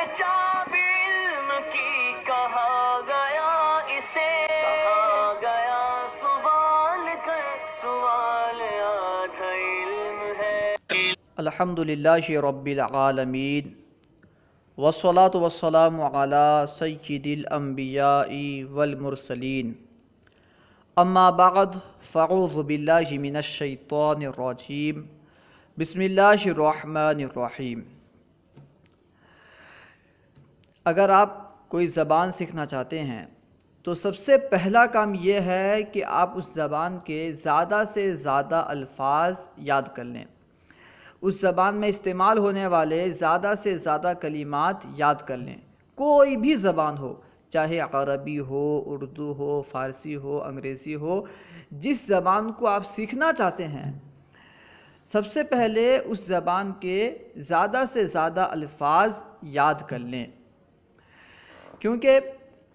चाबी इल्म की कहा गया इसे, कहा गया सवाल कर सवाल आधा इल्म है। अल्हम्दुलिल्लाहि रब्बिल आलमीन वस्सलातु वस्सलामु अला सय्यिदिल अंबिया'i वल मुरसलीन अम्मा बअद फ़अऊज़ु बिल्लाहि मिनश शैतानिर रजीम बिस्मिल्लाहिर रहमानिर रहीम। अगर आप कोई ज़बान सीखना चाहते हैं तो सबसे पहला काम ये है कि आप उस ज़बान के ज़्यादा से ज़्यादा अल्फाज याद कर लें, उस ज़बान में इस्तेमाल होने वाले ज़्यादा से ज़्यादा कलिमात याद कर लें। कोई भी ज़बान हो, चाहे अरबी हो, उर्दू हो, फ़ारसी हो, अंग्रेज़ी हो, जिस ज़बान को आप सीखना चाहते हैं सबसे पहले उस ज़बान के ज़्यादा से ज़्यादा अल्फाज याद कर लें। क्योंकि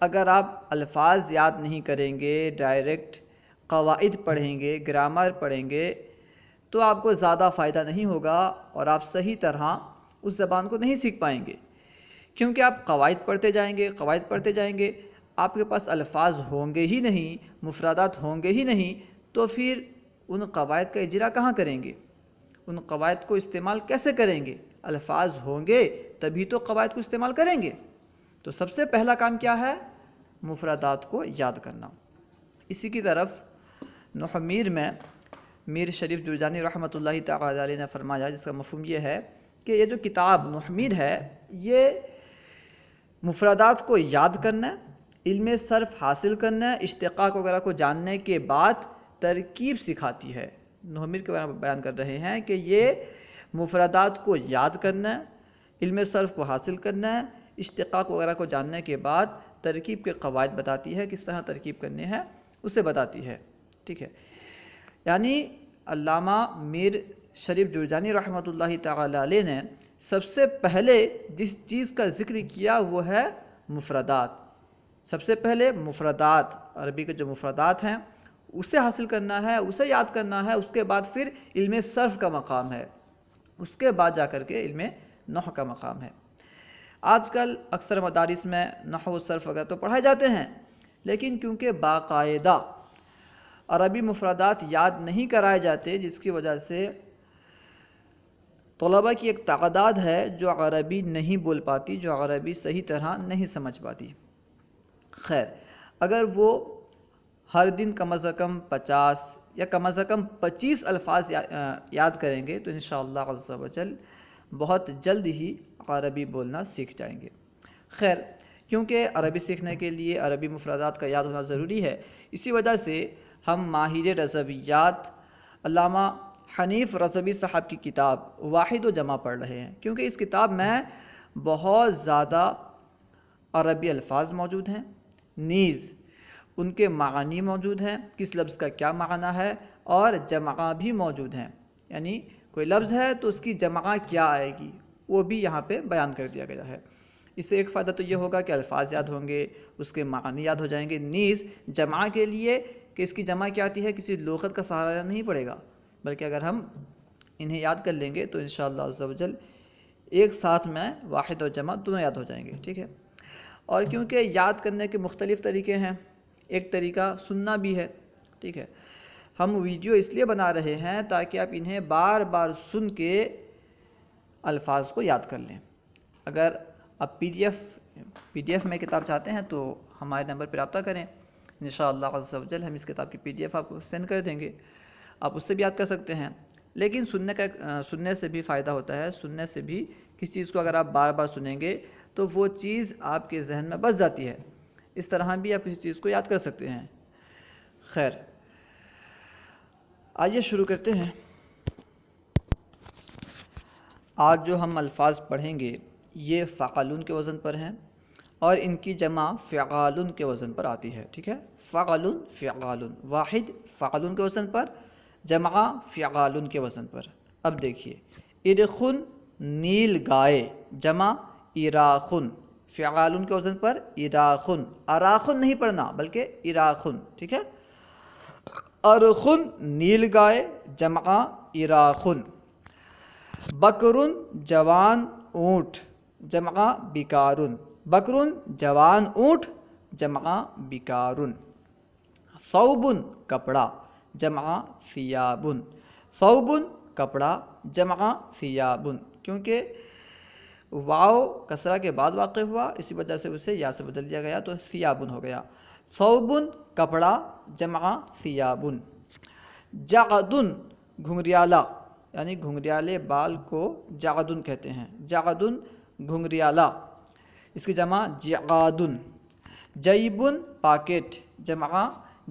अगर आप अल्फाज याद नहीं करेंगे, डायरेक्ट क़वाइद पढ़ेंगे, ग्रामर पढ़ेंगे, तो आपको ज़्यादा फ़ायदा नहीं होगा और आप सही तरह उस ज़बान को नहीं सीख पाएंगे। क्योंकि आप क़वाइद पढ़ते जाएंगे, आपके पास अल्फाज होंगे ही नहीं, मुफ़रदात होंगे ही नहीं, तो फिर उन क़वाइद का इजरा कहाँ करेंगे, उन क़वाइद को इस्तेमाल कैसे करेंगे? अल्फाज होंगे तभी तो क़वाइद को इस्तेमाल करेंगे। तो सबसे पहला काम क्या है? मुफ़रदात को याद करना। इसी की तरफ नुहमीर में मीर शरीफ जुरजानी रहमतुल्लाहि तआला अलैह ने फरमाया, जिसका मफ़हूम ये है कि ये जो किताब नुहमीर है ये मुफ़रदात को याद करना, इल्म सर्फ़ हासिल करना, इश्तिक़ाक़ वगैरह को जानने के बाद तरकीब सिखाती है। नुहमीर के बारे में बयान कर रहे हैं कि ये मुफ़रदात को याद करना, इल्म सर्फ़ को हासिल करना, इश्तिक़ाक़ वगैरह को जानने के बाद तरकीब के क़वाइद बताती है, किस तरह तरकीब करनी है उसे बताती है। ठीक है, यानी अल्लामा मीर शरीफ जुरजानी रहमतुल्लाहि तआला अलैह ने सबसे पहले जिस चीज़ का ज़िक्र किया वो है मुफ़रदात। सबसे पहले मुफ़रदात, अरबी के जो मुफ़रदात हैं उसे हासिल करना है, उसे याद करना है, उसके बाद फिर इल्म सर्फ़ का मकाम है, उसके बाद जा कर के इल्म नहव का मकाम है। आजकल अक्सर मदारिस में नहव सर्फ़ वगैरह तो पढ़ाए जाते हैं, लेकिन क्योंकि बाकायदा अरबी मुफ़रदात याद नहीं कराए जाते, जिसकी वजह से तलबा की एक तादाद है जो अरबी नहीं बोल पाती, जो अरबी सही तरह नहीं समझ पाती। खैर, अगर वो हर दिन कम अज़ कम 50 या कम अज़ कम 25 अल्फाज याद करेंगे तो इंशाअल्लाह अज़्ज़ा वजल बहुत जल्द ही अरबी बोलना सीख जाएंगे। खैर, क्योंकि अरबी सीखने के लिए अरबी मुफ़रदात का याद होना ज़रूरी है, इसी वजह से हम माहिर रज़वियात अल्लामा हनीफ़ रज़वी साहब की किताब वाहिद व जमा पढ़ रहे हैं। क्योंकि इस किताब में बहुत ज़्यादा अरबी अल्फाज मौजूद हैं, नीज़ उनके मानी मौजूद हैं, किस लफ्ज़ का क्या माना है, और जमा भी मौजूद हैं, यानी कोई लफ्ज़ है तो उसकी जमा क्या आएगी वो भी यहाँ पे बयान कर दिया गया है। इससे एक फ़ायदा तो ये होगा कि अल्फाज याद होंगे, उसके मानी याद हो जाएंगे। नीज़ जमा के लिए कि इसकी जमा क्या आती है, किसी लुग़त का सहारा लेना नहीं पड़ेगा, बल्कि अगर हम इन्हें याद कर लेंगे तो इंशाअल्लाह अज़्ज़ा वजल एक साथ में वाहिद और जमा दोनों याद हो जाएंगे। ठीक है, और क्योंकि याद करने के मुख्तलिफ़ तरीके हैं, एक तरीका सुनना भी है। ठीक है, हम वीडियो इसलिए बना रहे हैं ताकि आप इन्हें बार बार सुन के अल्फाज को याद कर लें। अगर आप पीडीएफ में किताब चाहते हैं तो हमारे नंबर पर रब्ता करें, इंशाअल्लाह अज़्ज़ा वजल हम इस किताब की पीडीएफ आपको सेंड कर देंगे, आप उससे भी याद कर सकते हैं। लेकिन सुनने से भी फ़ायदा होता है। सुनने से भी किसी चीज़ को अगर आप बार बार सुनेंगे तो वो चीज़ आपके जहन में बस जाती है, इस तरह भी आप किसी चीज़ को याद कर सकते हैं। खैर, आइए शुरू करते हैं। आज जो हम अल्फाज पढ़ेंगे ये फ़अलुन के वज़न पर हैं और इनकी जमा फ़अलुन के वज़न पर आती है। ठीक है, फ़अलुन फ़अलुन, वाहिद फ़अलुन के वज़न पर, जमा फ़अलुन के वज़न पर। अब देखिए, इरखुन नील गाय, जमा इराखुन, फ़अलुन के वज़न पर इराखुन, अराखुन नहीं पढ़ना बल्कि इराखुन। ठीक है, अरखुन नील गाय, जमा इराखुन। बकरुन जवान ऊँट, جمع بکارن، بکرن جوان اونٹ، جمع بکارن، ثوبن کپڑا، جمع ثیابن، ثوبن کپڑا، جمع ثیابن، کیونکہ واو کسرہ کے بعد واقع ہوا اسی وجہ سے اسے یا سے بدل دیا گیا تو ثیابن ہو گیا، ثوبن کپڑا، جمع ثیابن، جعدن گھنگریالہ، یعنی گھنگریالے بال کو جعدن کہتے ہیں، جعدن گھنگریالہ، اس کی جمع جعادن، جیبن پاکٹ، جمع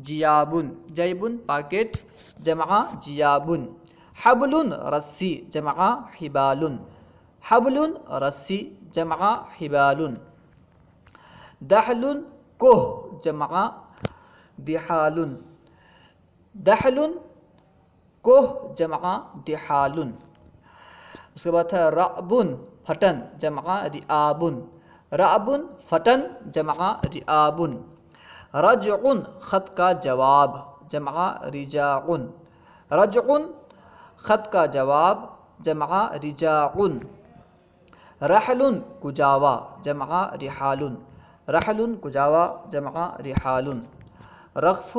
جیابن، جیبن پاکٹ، جمع جیابن، حبل رسی، جمع حبال، حبل رسی، جمع حبال، دحل کوہ، جمع دحال، دحل کوہ، جمع دحال، اس کے بعد ہے رعب پھٹن، جمع رعاب، رعب پھٹن، جمع رعاب، رجع خط کا جواب، جمع رجاع، رجع خط کا جواب، جمع رجاع، رحل کجاوا، جمع رحال، رحل کجاوا، جمع رحال، رغف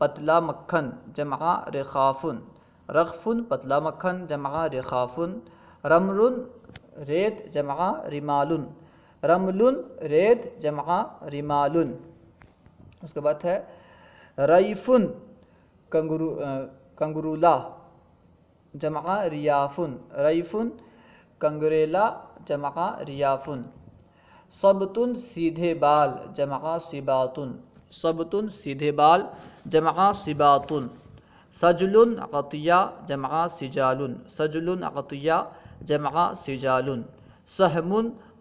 پتلا مکھن، جمع رخاف، رغف پتلا مکھن، جمع رخاف، رمل ریت، جمع رمال، رمل ریت، جمع رمال، اس کے بعد ہے ریف کنگرولا، جمع ریاف، ریف کنگریلا، جمع ریاف، صبت سیدھے بال، جمع صباط، صبت سیدھے بال، جمع صباط، سجل عطیہ، جمع سجال، سجل عطیہ، جمع سجال، سہم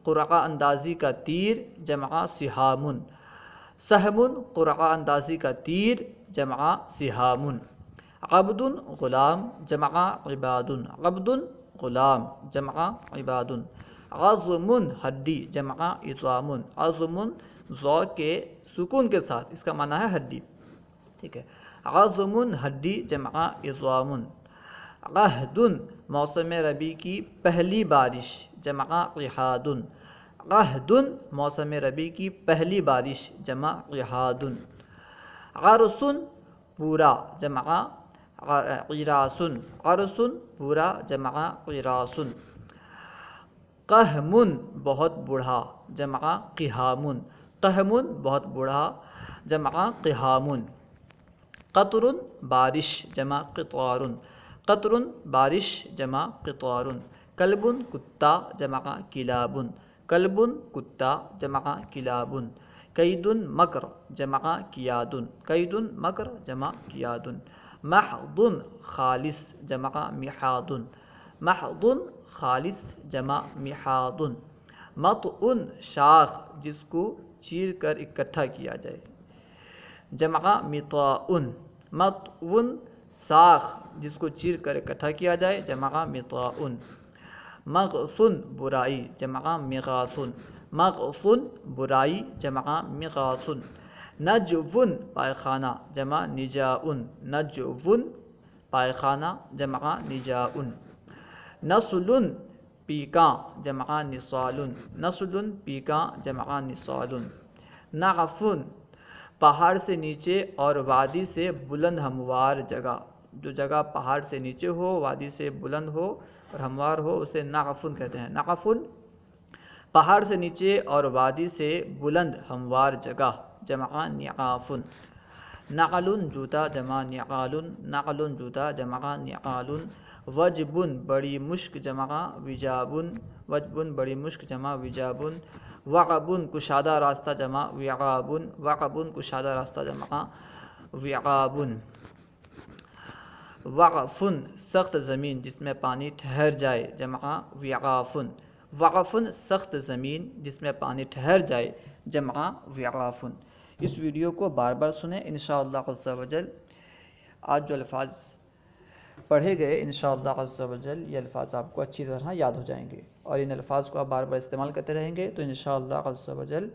قرعہ اندازی کا تیر، جمع سہام، سہم قرعہ اندازی کا تیر، جمع سہام، عبد غلام، جمع عباد، عبد غلام، جمع عباد، عظم ہڈی، جمع عظام، عظم ذو کے سکون کے ساتھ اس کا معنی ہے ہڈی، ٹھیک ہے، عظم ہڈی، جمع عظام، عہد موسم ربیع کی پہلی بارش، جمع عہاد، عہد موسم ربیع کی پہلی بارش، جمع عہاد، عرس پورا، جمع عراس، عرس پورا، جمع عراس، قحم بہت بوڑھا، جمع قحام، قحم بہت بوڑھا، جمع قحام، قطر بارش، جمع قطار، قطر بارش، جمع قطار، کلب کتا، جمع کلاب، کلب کتا، جمع کلاب، کید مکر، جمع کیاد، کید مکر، جمع کیاد، محض خالص، جمع محاض، محض خالص، جمع محاض، مطء شاخ جس کو چیر کر اکٹھا کیا جائے، جمع مطاء، مطء ساخ جس کو چیر کر اکٹھا کیا جائے، جمع مطاء، مغص برائی، جمع مغاص، مغص برائی، جمع مغاص، نجو پائخانہ، جمع نجاء، نجو پائخانہ، جمع نجاء، نسل پیکاں، جمع نصال، نسل پیکاں، جمع نصال، نعف پہاڑ سے نیچے اور وادی سے بلند ہموار جگہ، جو جگہ پہاڑ سے نیچے ہو، وادی سے بلند ہو اور ہموار ہو اسے نعف کہتے ہیں، نعف پہاڑ سے نیچے اور وادی سے بلند ہموار جگہ، جمع نعاف، نعل جوتا، جمع نعال، نعل جوتا، جمع نعال، وجب بڑی مشک، جمع وجاب، وجب بڑی مشک، جمع وجاب، وعب کشادہ راستہ، جمع وعاب، وعب کشادہ راستہ، جمع وعاب، وقف سخت زمین جس میں پانی ٹھہر جائے، جمع وقاف، وقف سخت زمین جس میں پانی ٹھہر جائے، جمع وقاف۔ اس ویڈیو کو بار بار سنیں، انشاءاللہ عز و جل آج جو الفاظ پڑھے گئے انشاءاللہ عز و جل یہ الفاظ آپ کو اچھی طرح یاد ہو جائیں گے، اور ان الفاظ کو آپ بار بار استعمال کرتے رہیں گے تو انشاءاللہ عز و جل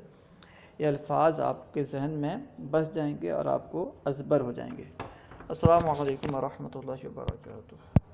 یہ الفاظ آپ کے ذہن میں بس جائیں گے اور آپ کو ازبر ہو جائیں گے۔ السلام علیکم ورحمۃ اللہ وبرکاتہ۔